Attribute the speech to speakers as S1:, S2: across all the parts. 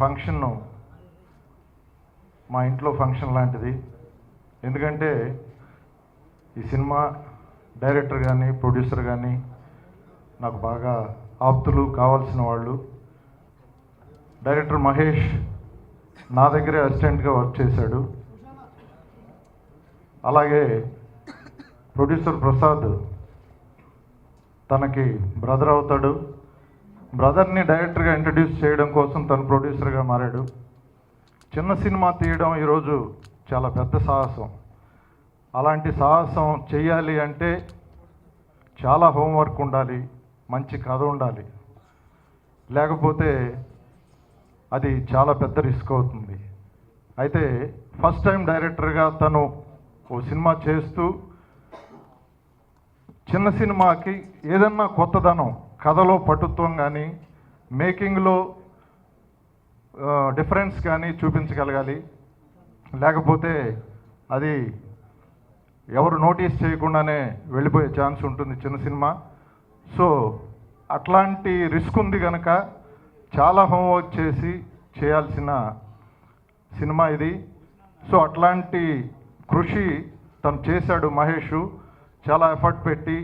S1: Function మా ఇంట్లో function లాంటిది. ఎందుకంటే ఈ సినిమా డైరెక్టర్ కానీ ప్రొడ్యూసర్ కానీ నాకు బాగా ఆప్తులు, కావాల్సిన వాళ్ళు. డైరెక్టర్ మహేష్ నా దగ్గరే అసిస్టెంట్గా వర్క్ చేశాడు. అలాగే ప్రొడ్యూసర్ ప్రసాద్ తనకి బ్రదర్ అవుతాడు. బ్రదర్ని డైరెక్టర్గా ఇంట్రడ్యూస్ చేయడం కోసం తను ప్రొడ్యూసర్గా మారాడు. చిన్న సినిమా తీయడం ఈరోజు చాలా పెద్ద సాహసం. అలాంటి సాహసం చేయాలి అంటే చాలా హోంవర్క్ ఉండాలి, మంచి కథ ఉండాలి, లేకపోతే అది చాలా పెద్ద రిస్క్ అవుతుంది. అయితే ఫస్ట్ టైం డైరెక్టర్గా తను ఓ సినిమా చేస్తూ చిన్న సినిమాకి ఏదన్నా కొత్తదనం, కథలో పటుత్వం కానీ మేకింగ్లో డిఫరెన్స్ కానీ చూపించగలగాలి. లేకపోతే అది ఎవరు నోటీస్ చేయకుండానే వెళ్ళిపోయే ఛాన్స్ ఉంటుంది చిన్న సినిమా. సో అట్లాంటి రిస్క్ ఉంది కనుక చాలా హోంవర్క్ చేసి చేయాల్సిన సినిమా ఇది. సో అట్లాంటి కృషి తను చేశాడు మహేష్. చాలా ఎఫర్ట్ పెట్టి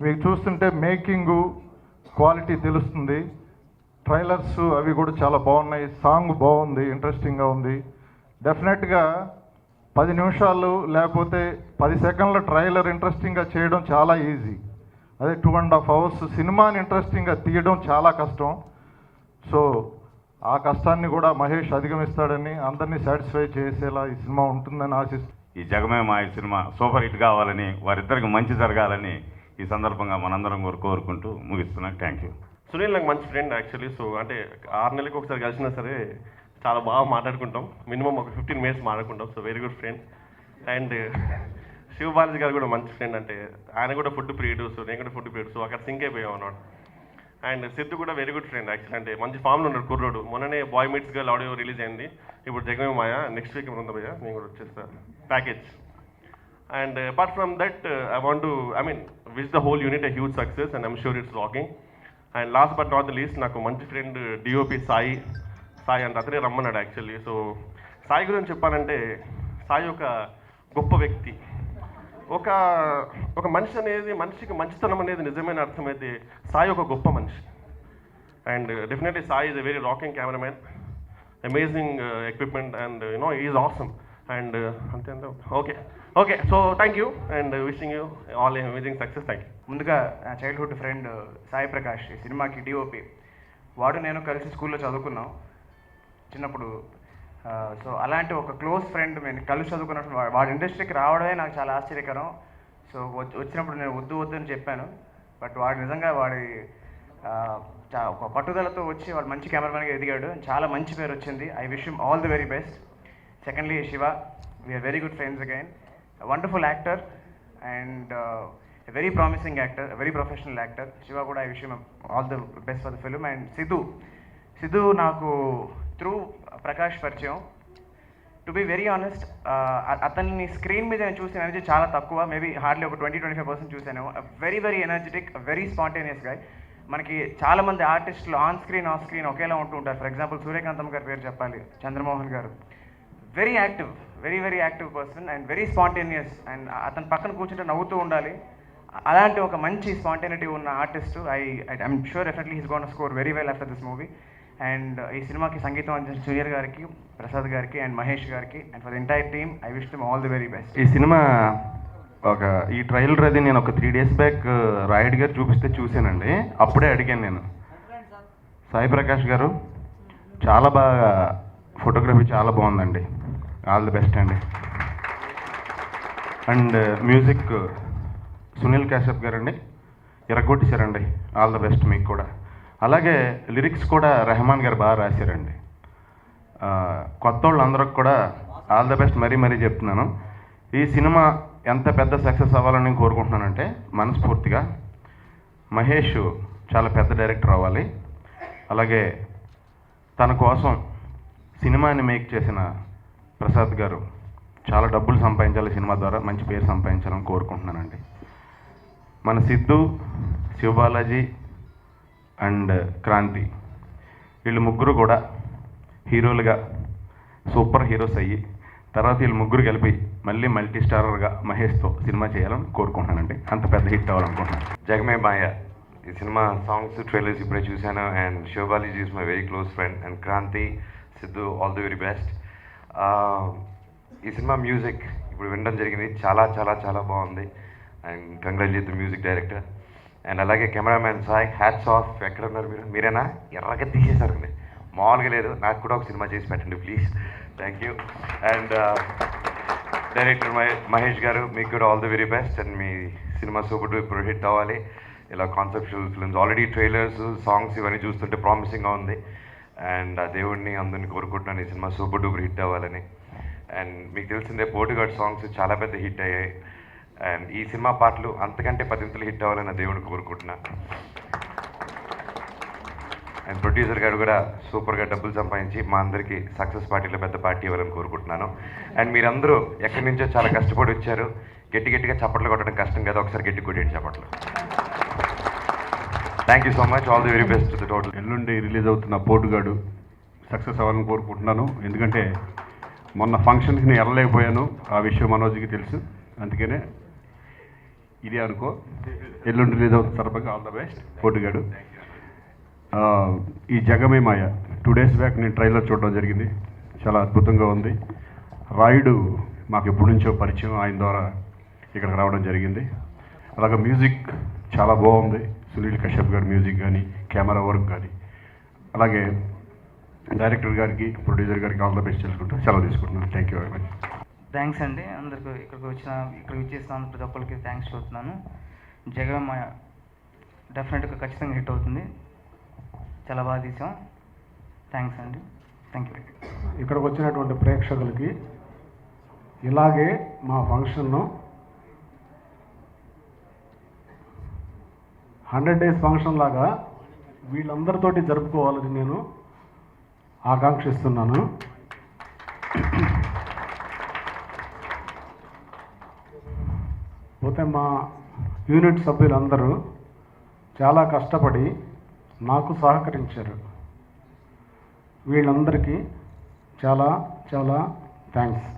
S1: మీకు చూస్తుంటే మేకింగు క్వాలిటీ తెలుస్తుంది. ట్రైలర్స్ అవి కూడా చాలా బాగున్నాయి. సాంగ్ బాగుంది, ఇంట్రెస్టింగ్గా ఉంది. డెఫినెట్గా 10 నిమిషాలు లేకపోతే 10 సెకండ్ల ట్రైలర్ ఇంట్రెస్టింగ్గా చేయడం చాలా ఈజీ. అదే 2.5 అవర్స్ సినిమాని ఇంట్రెస్టింగ్గా తీయడం చాలా కష్టం. సో ఆ కష్టాన్ని కూడా మహేష్ అధిగమిస్తాడని, అందరినీ సాటిస్ఫై చేసేలా ఈ సినిమా ఉంటుందని ఆశిస్తున్నాను.
S2: ఈ జగమే మాయ సినిమా సూపర్ హిట్ కావాలని, వారిద్దరికి మంచి జరగాలని ఈ సందర్భంగా మనందరం కోరుకుంటూ ముగిస్తున్నాం. Thank you.
S3: సునీల్ నాకు మంచి ఫ్రెండ్ యాక్చువల్లీ. సో అంటే 6 నెలలకు ఒకసారి కలిసినా సరే చాలా బాగా మాట్లాడుకుంటాం. మినిమం ఒక 15 మినిట్స్ మాట్లాడుకుంటాం. So very good friend. And Sivabalaji గారు కూడా మంచి ఫ్రెండ్. అంటే ఆయన కూడా ఫుడ్ ప్రియుడు, సో నేను కూడా ఫుడ్ ప్రియుడు. సో అక్కడ సింక్ అయిపోయాం అన్నమాట. అండ్ సిద్ధు కూడా వెరీ గుడ్ ఫ్రెండ్ యాక్చువల్లీ. అంటే మంచి ఫామ్లో ఉన్నాడు కుర్రోడు. మొన్ననే boy meets girl audio release అయింది. ఇప్పుడు జగమే మాయ నెక్స్ట్ వీక్ ఉంది భయ్యా, నేను కూడా వచ్చేస్తాను package. And apart from that I want to wish the whole unit a huge success and I'm sure it's rocking. And last but not the least నాకు మంచి ఫ్రెండ్ డిఓపి సాయి అంటే అతనే రమ్మన్నాడు యాక్చువల్లీ. సో సాయి గురించి చెప్పాలంటే సాయి ఒక గొప్ప వ్యక్తి. ఒక మనిషి అనేది, మనిషికి మంచితనం అనేది నిజమైన అర్థమైతే సాయి ఒక గొప్ప మనిషి. And definitely Sai is a very rocking cameraman, amazing equipment and you know is awesome. And అంతే okay so thank you and wishing you all amazing success. Thank you.
S4: ముందుగా నా చైల్డ్హుడ్ ఫ్రెండ్ సాయి ప్రకాష్ ఈ సినిమాకి డిఓపి. వాడు నేను కలిసి స్కూల్లో చదువుకున్నాం చిన్నప్పుడు. సో అలాంటి ఒక క్లోజ్ ఫ్రెండ్ మేము కలిసి చదువుకున్నప్పుడు వాడి ఇండస్ట్రీకి రావడమే నాకు చాలా ఆశ్చర్యకరం. సో వచ్చినప్పుడు నేను వద్దు అని చెప్పాను. బట్ వాడు నిజంగా ఒక పట్టుదలతో వచ్చి వాడు మంచి కెమెరామెన్గా ఎదిగాడు. చాలా మంచి పేరు వచ్చింది. I wish him all the very best. Secondly Shiva, we're very good friends again. Wonderful actor and very promising actor, very professional actor. Shiva కూడా I wish him all the best for the film. And Siddhu నాకు through Prakash పరిచయం. To be very honest, అతన్ని screen మీద నేను చూసిన energy చాలా తక్కువ. Maybe hardly ఒక 20-25% చూసాను. Very energetic, very spontaneous guy. మనకి చాలామంది ఆర్టిస్టులు ఆన్ స్క్రీన్ ఆఫ్ స్క్రీన్ ఒకేలా ఉంటూ ఉంటారు. ఫర్ ఎగ్జాంపుల్ సూర్యకాంతమ్మ గారి పేరు చెప్పాలి, చంద్రమోహన్ గారు. Very active, very active person and very spontaneous. And అతని పక్కన కూర్చుంటే నవ్వుతూ ఉండాలి. అలాంటి ఒక మంచి స్పాంటేనిటీ ఉన్న artist. I'm sure definitely he's gonna score very well after this movie. And ఈ సినిమాకి సంగీతం అందించిన జూనియర్ గారికి, ప్రసాద్ గారికి అండ్ మహేష్ గారికి and for the entire team I wish them all the very best.
S5: ఈ సినిమా ఈ ట్రైలర్ అది నేను ఒక 3 days బ్యాక్ రాయుడు గారు చూపిస్తే చూశానండి. అప్పుడే అడిగాను నేను, సాయి ప్రకాష్ గారు చాలా బాగా ఫోటోగ్రఫీ చాలా బాగుందండి, ఆల్ ది బెస్ట్ అండి. అండ్ మ్యూజిక్ సునీల్ కాశ్యప్ గారండి, ఇరగొట్టేశారండి, ఆల్ ది బెస్ట్ మీకు కూడా. అలాగే లిరిక్స్ కూడా రెహమాన్ గారు బాగా రాశారండి. కొత్త వాళ్ళందరికి కూడా ఆల్ ది బెస్ట్ మరీ చెప్తున్నాను. ఈ సినిమా ఎంత పెద్ద సక్సెస్ అవ్వాలని నేను కోరుకుంటున్నానంటే మనస్ఫూర్తిగా మహేష్ చాలా పెద్ద డైరెక్టర్ అవ్వాలి. అలాగే తన కోసం సినిమాని మేక్ చేసిన ప్రసాద్ గారు చాలా డబ్బులు సంపాదించాలి, సినిమా ద్వారా మంచి పేరు సంపాదించాలని కోరుకుంటున్నానండి. మన సిద్ధు, శివబాలాజీ అండ్ క్రాంతి వీళ్ళు ముగ్గురు కూడా హీరోలుగా సూపర్ హీరోస్ అయ్యి తర్వాత వీళ్ళు ముగ్గురు కలిపి మళ్ళీ మల్టీ స్టారర్గా మహేష్తో సినిమా చేయాలని కోరుకుంటున్నానండి. అంత పెద్ద హిట్ అవ్వాలనుకుంటున్నాను.
S6: జగమే మాయ ఈ సినిమా సాంగ్స్ ట్రైలర్స్ ఇప్పుడే చూశాను. And Sivabalaji is my very close friend. And Kranti, Siddhu, all the very best. ఈ సినిమా మ్యూజిక్ ఇప్పుడు వినడం జరిగింది, చాలా చాలా చాలా బాగుంది. And congratulate the music director. And అలాగే కెమెరామ్యాన్ సాయ్, హ్యాట్స్ ఆఫ్. ఎక్కడ ఉన్నారు మీరు? మీరేనా? ఎర్రగా తీసేశారు అండి, మామూలుగా లేదు. నాకు కూడా ఒక సినిమా చేసి పెట్టండి please. Thank you. And director Mahesh గారు, మీకు కూడా all the very best. And me cinema super duper hit అవ్వాలి. ఇలా conceptual films already trailers, songs ఇవన్నీ చూస్తుంటే ప్రామిసింగ్గా ఉంది. అండ్ ఆ దేవుడిని అందరినీ కోరుకుంటున్నాను ఈ సినిమా సూపర్ డూపర్ హిట్ అవ్వాలని. అండ్ మీకు తెలిసిందే పోటుగాడ్ సాంగ్స్ చాలా పెద్ద హిట్ అయ్యాయి. అండ్ ఈ సినిమా పాటలు అంతకంటే పదింతలు హిట్ అవ్వాలని ఆ దేవుడిని కోరుకుంటున్నాను. అండ్ ప్రొడ్యూసర్ గారు కూడా సూపర్గా డబ్బులు సంపాదించి మా అందరికీ సక్సెస్ పార్టీలో పెద్ద పార్టీ ఇవ్వాలని కోరుకుంటున్నాను. అండ్ మీరందరూ ఎక్కడి నుంచో చాలా కష్టపడి వచ్చారు. గట్టిగా చప్పట్లు కొట్టడం కష్టం కదా, ఒకసారి గట్టి కొట్టేయండి చప్పట్లు. Thank you so much. All the very best the total.
S7: ఎల్లుండి రిలీజ్ అవుతున్న పోటుగాడు సక్సెస్ అవ్వాలని కోరుకుంటున్నాను. ఎందుకంటే మొన్న ఫంక్షన్కి నేను వెళ్ళలేకపోయాను, ఆ విషయం మనోజ్కి తెలుసు. అందుకనే ఇదే అనుకో, ఎల్లుండి రిలీజ్ అవుతున్న తరపుగా ఆల్ ద బెస్ట్ పోటుగాడు. ఈ జగమే మాయ 2 days బ్యాక్ నేను ట్రైలర్ చూడడం జరిగింది, చాలా అద్భుతంగా ఉంది. రాయుడు మాకు ఎప్పటి నుంచో పరిచయం, ఆయన ద్వారా ఇక్కడికి రావడం జరిగింది. అలాగే మ్యూజిక్ చాలా బాగుంది, సునీల్ కశ్యప్ గారి మ్యూజిక్ కానీ, కెమెరా వర్క్ కానీ. అలాగే డైరెక్టర్ గారికి, ప్రొడ్యూసర్ గారికి ఆల్ ద బెస్ట్ చేసుకుంటూ సెలవు తీసుకుంటున్నాను. Thank you very much.
S8: Thanks అండి అందరికి, ఇక్కడికి వచ్చేస్తాను ప్రతి ఒక్కరికి థ్యాంక్స్ చెప్తున్నాను. జగమాయ డెఫినెట్గా ఖచ్చితంగా హిట్ అవుతుంది, చాలా బాగా తీసాం. థ్యాంక్స్ అండి, థ్యాంక్ యూ.
S9: ఇక్కడికి వచ్చినటువంటి ప్రేక్షకులకి ఇలాగే మా ఫంక్షన్ను 100 days ఫంక్షన్ లాగా వీళ్ళందరితోటి జరుపుకోవాలని నేను ఆకాంక్షిస్తున్నాను. పోతే మా యూనిట్ సభ్యులందరూ చాలా కష్టపడి నాకు సహకరించారు. వీళ్ళందరికీ చాలా చాలా థ్యాంక్స్.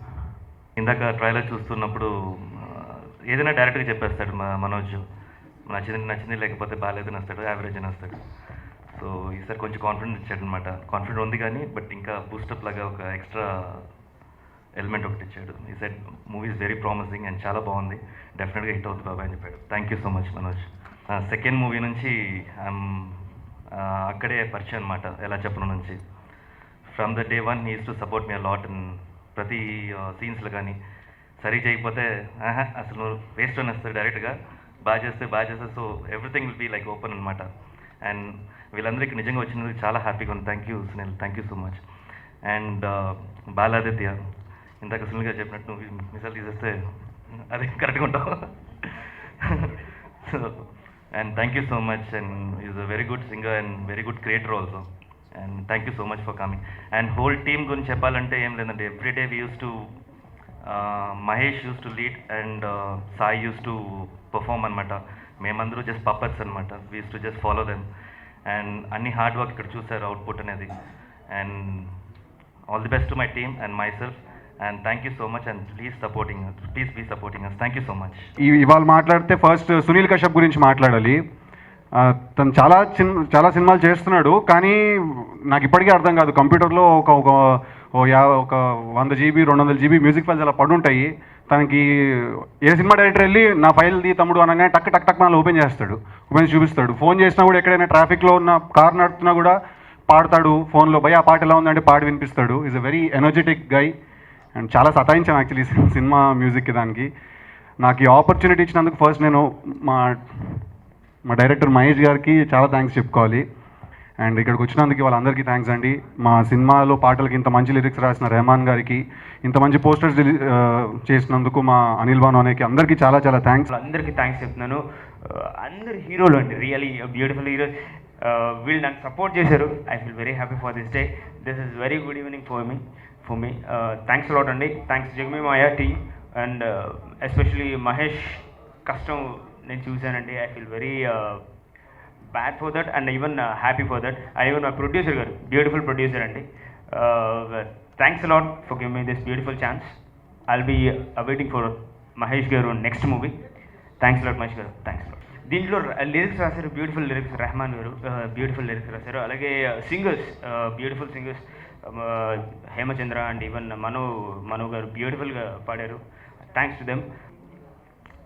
S10: ఇందాక ట్రైలర్ చూస్తున్నప్పుడు ఏదైనా డైరెక్ట్గా చెప్పేస్తాడు మనోజ్, నచ్చింది లేకపోతే బాగాలేదు నస్తాడు, యావరేజ్ అని వస్తాడు. సో ఈసారి కొంచెం కాన్ఫిడెన్స్ ఇచ్చాడు అనమాట. కాన్ఫిడెంట్ ఉంది కానీ బట్ ఇంకా బూస్టప్ లాగా ఒక ఎక్స్ట్రా ఎలిమెంట్ ఒకటి ఇచ్చాడు. ఈ set movie is very promising and చాలా బాగుంది, డెఫినెట్గా హిట్ అవుతుంది బాబాయ్ అని చెప్పాడు. Thank you so much Manoj. Second movie నుంచి అక్కడే పరిచయం అనమాట, ఎలా చెప్పడం నుంచి. From the day 1 he use to support me lot in ప్రతి సీన్స్లో కానీ. సరి చేయకపోతే అసలు నువ్వు వేస్ట్ అని వస్తుంది డైరెక్ట్గా, బాగా చేస్తే so everything will be like open అనమాట. అండ్ వీళ్ళందరికీ నిజంగా వచ్చినందుకు చాలా హ్యాపీగా ఉంది. Thank you Sunil, thank you so much. And Baladitya, ఇందాక సునీల్ గారు చెప్పినట్టు నువ్వు మిసాల్ తీసేస్తే అది కరెక్ట్గా ఉంటావు. So and thank you so much. And is a very good singer and very good creator also. And thank you so much for coming. And whole team గురించి చెప్పాలంటే ఏం లేదంటే every day we use to Mahesh use to lead and Sai use to perform అనమాట. మేమందరూ just పప్పట్స్ అనమాట, we use to just follow them. And అన్ని hard work ఇక్కడ చూసారు అవుట్పుట్ అనేది. And all the best to my team and myself. And thank you so much and please be supporting us. Thank you so much.
S7: ఇవాళ మాట్లాడితే first Sunil Kashyap గురించి మాట్లాడాలి. తను చాలా సినిమాలు చేస్తున్నాడు, కానీ నాకు ఇప్పటికీ అర్థం కాదు. కంప్యూటర్లో ఒక 100 GB 200 GB మ్యూజిక్ ఫైల్స్ అలా పడుంటాయి. తనకి ఏ సినిమా డైరెక్టర్ వెళ్ళి నా ఫైల్ ది తమ్ముడు అనగానే టక్ మన ఓపెన్ చేస్తాడు, ఓపెన్ చూపిస్తాడు. ఫోన్ చేసినా కూడా ఎక్కడైనా ట్రాఫిక్లో ఉన్న కార్ నడుపుతున్నా కూడా పాడతాడు ఫోన్లో, భయ ఆ పాట ఎలా ఉందంటే పాడి వినిపిస్తాడు. Is a very energetic guy. And చాలా సతాయించాం యాక్చువల్లీ సినిమా మ్యూజిక్కి. దానికి నాకు ఈ ఆపర్చునిటీ ఇచ్చినందుకు ఫస్ట్ నేను మా డైరెక్టర్ మహేష్ గారికి చాలా థ్యాంక్స్ చెప్పుకోవాలి. అండ్ ఇక్కడికి వచ్చినందుకు వాళ్ళందరికీ థ్యాంక్స్ అండి. మా సినిమాలో పాటలకి ఇంత మంచి లిరిక్స్ రాసిన రెహమాన్ గారికి, ఇంత మంచి పోస్టర్స్ చేసినందుకు మా అనిల్ బానోనేకి అందరికీ చాలా చాలా థ్యాంక్స్.
S11: అందరికీ థ్యాంక్స్ చెప్తున్నాను. అందరు హీరోలు అండి, రియలీ బ్యూటిఫుల్ హీరోస్. వీళ్ళు నాకు సపోర్ట్ చేశారు. I feel very happy for this day. This is very good evening for me. Thanks a lot అండి. థ్యాంక్స్ జగమే మాయా టీమ్ అండ్ ఎస్పెషలీ మహేష్ కష్టం నేను చూశానండి. I feel very bad for that and even happy for that. And even మా producer గారు, beautiful producer అండి. Thanks a lot for giving me this beautiful chance. I'll be awaiting for Mahesh Garu next movie. Thanks a lot, Mahesh Garu. Thanks a lot. దీంట్లో lyrics రాశారు, beautiful lyrics, Rahman garu beautiful lyrics రాశారు. అలాగే singers, beautiful singers, Hemachandra and even Manu garu బ్యూటిఫుల్గా పాడారు. Thanks to them.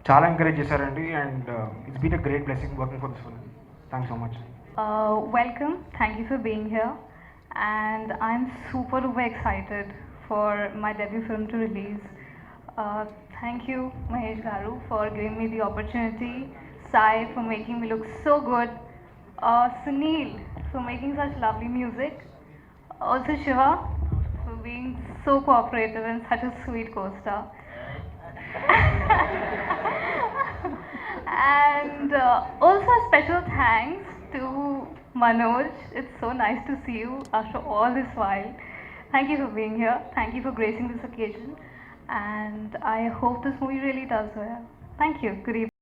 S4: చాలా encourage చేశారండి and it's been a great blessing working for this film. Thanks so much.
S12: Welcome, thank you for being here, and I'm super excited for my debut film to release. Thank you Mahesh Garu for giving me the opportunity, Sai for making me look so good, Sunil for making such lovely music, also Shiva for being so cooperative and such a sweet co-star. And also a special thanks to Manoj. It's so nice to see you after all this while. Thank you for being here. Thank you for gracing this occasion. And I hope this movie really does well. Thank you. Good evening.